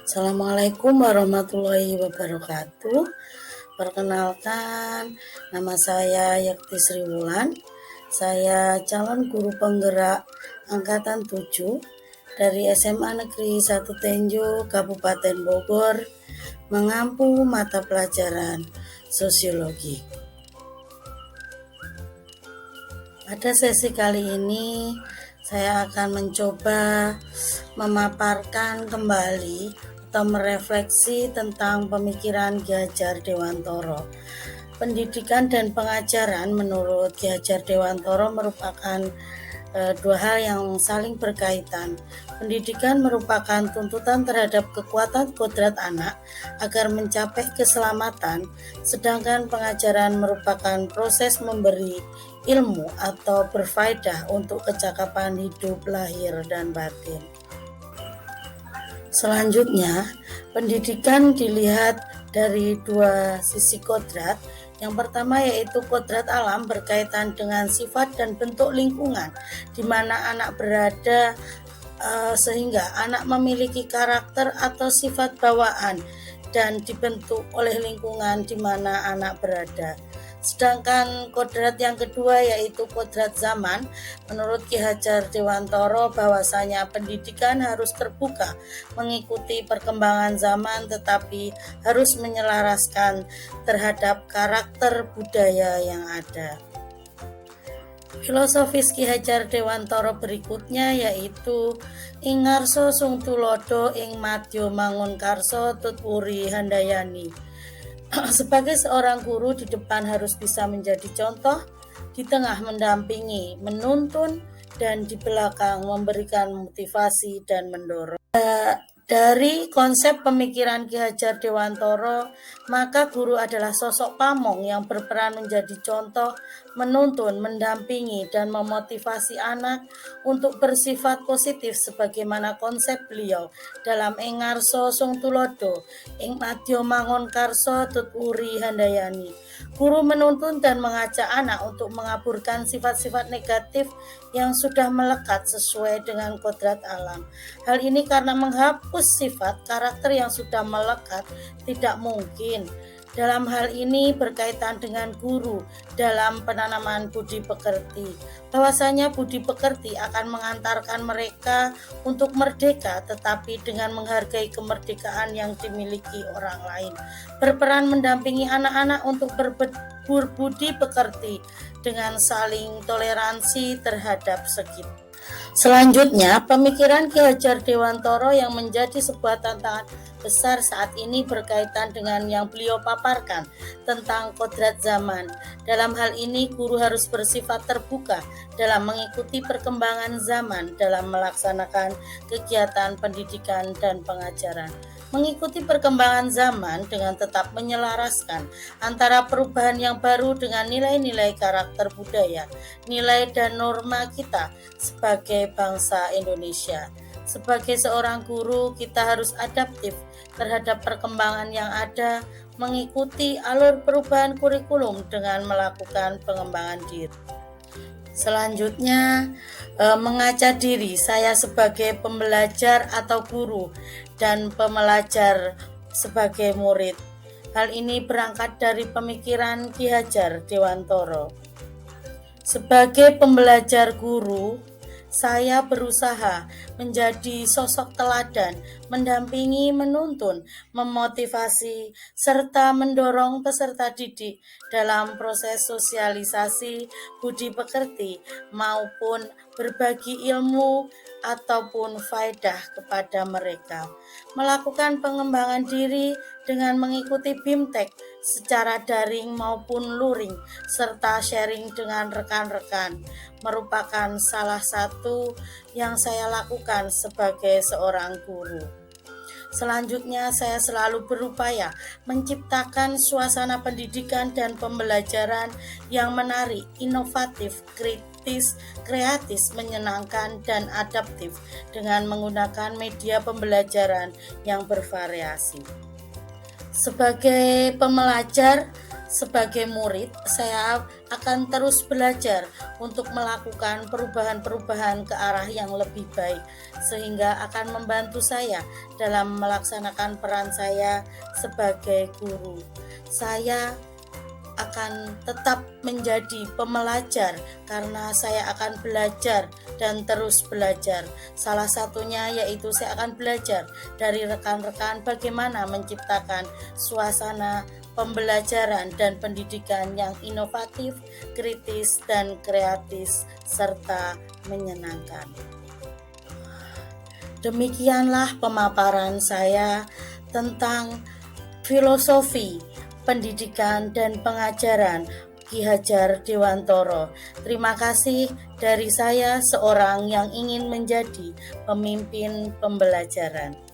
Assalamualaikum warahmatullahi wabarakatuh. Perkenalkan, nama saya Yakti Sri Wulan. Saya calon guru penggerak angkatan 7 dari SMA Negeri 1 Tenjo, Kabupaten Bogor, mengampu mata pelajaran sosiologi. Pada sesi kali ini saya akan mencoba memaparkan kembali atau merefleksi tentang pemikiran Ki Hajar Dewantoro. Pendidikan dan pengajaran menurut Ki Hajar Dewantoro merupakan dua hal yang saling berkaitan. Pendidikan merupakan tuntutan terhadap kekuatan kodrat anak agar mencapai keselamatan, sedangkan pengajaran merupakan proses memberi ilmu atau berfaedah untuk kecakapan hidup lahir dan batin. Selanjutnya, pendidikan dilihat dari dua sisi kodrat. Yang pertama yaitu kodrat alam berkaitan dengan sifat dan bentuk lingkungan di mana anak berada, sehingga anak memiliki karakter atau sifat bawaan dan dibentuk oleh lingkungan di mana anak berada. Sedangkan kodrat yang kedua yaitu kodrat zaman. Menurut Ki Hajar Dewantoro bahwasanya pendidikan harus terbuka mengikuti perkembangan zaman, tetapi harus menyelaraskan terhadap karakter budaya yang ada. Filosofis Ki Hajar Dewantoro berikutnya yaitu ing ngarsa sung tulodo ing madya mangun karsa tutwuri handayani. Sebagai seorang guru di depan harus bisa menjadi contoh, di tengah mendampingi, menuntun, dan di belakang memberikan motivasi dan mendorong. Dari konsep pemikiran Ki Hajar Dewantoro, maka guru adalah sosok pamong yang berperan menjadi contoh, menuntun, mendampingi, dan memotivasi anak untuk bersifat positif sebagaimana konsep beliau dalam ing ngarsa sung tulodo, ing madya mangun karsa tutwuri handayani. Guru menuntun dan mengajak anak untuk mengaburkan sifat-sifat negatif yang sudah melekat sesuai dengan kodrat alam. Hal ini karena menghapus sifat karakter yang sudah melekat tidak mungkin. Dalam hal ini berkaitan dengan guru dalam penanaman budi pekerti. Bahwasanya budi pekerti akan mengantarkan mereka untuk merdeka, tetapi dengan menghargai kemerdekaan yang dimiliki orang lain. Berperan mendampingi anak-anak untuk berbudi pekerti dengan saling toleransi terhadap sekitar. Selanjutnya, pemikiran Ki Hajar Dewantoro yang menjadi sebuah tantangan besar saat ini berkaitan dengan yang beliau paparkan tentang kodrat zaman. Dalam hal ini, guru harus bersifat terbuka dalam mengikuti perkembangan zaman dalam melaksanakan kegiatan pendidikan dan pengajaran. Mengikuti perkembangan zaman dengan tetap menyelaraskan antara perubahan yang baru dengan nilai-nilai karakter budaya, nilai dan norma kita sebagai bangsa Indonesia. Sebagai seorang guru, kita harus adaptif terhadap perkembangan yang ada, mengikuti alur perubahan kurikulum dengan melakukan pengembangan diri. Selanjutnya, mengaca diri saya sebagai pembelajar atau guru dan pembelajar sebagai murid. Hal ini berangkat dari pemikiran Ki Hajar Dewantoro. Sebagai pembelajar guru, saya berusaha menjadi sosok teladan, mendampingi, menuntun, memotivasi, serta mendorong peserta didik dalam proses sosialisasi budi pekerti maupun berbagi ilmu ataupun faedah kepada mereka. Melakukan pengembangan diri dengan mengikuti BIMTEK secara daring maupun luring serta sharing dengan rekan-rekan merupakan salah satu yang saya lakukan sebagai seorang guru. Selanjutnya, saya selalu berupaya menciptakan suasana pendidikan dan pembelajaran yang menarik, inovatif, kritis, kreatif, menyenangkan, dan adaptif dengan menggunakan media pembelajaran yang bervariasi. Sebagai pembelajar, Sebagai murid, saya akan terus belajar untuk melakukan perubahan-perubahan ke arah yang lebih baik, sehingga akan membantu saya dalam melaksanakan peran saya sebagai guru. Saya akan tetap menjadi pembelajar karena saya akan belajar dan terus belajar. Salah satunya yaitu saya akan belajar dari rekan-rekan bagaimana menciptakan suasana pembelajaran dan pendidikan yang inovatif, kritis, dan kreatif, serta menyenangkan. Demikianlah pemaparan saya tentang filosofi pendidikan dan pengajaran Ki Hajar Dewantoro. Terima kasih dari saya, seorang yang ingin menjadi pemimpin pembelajaran.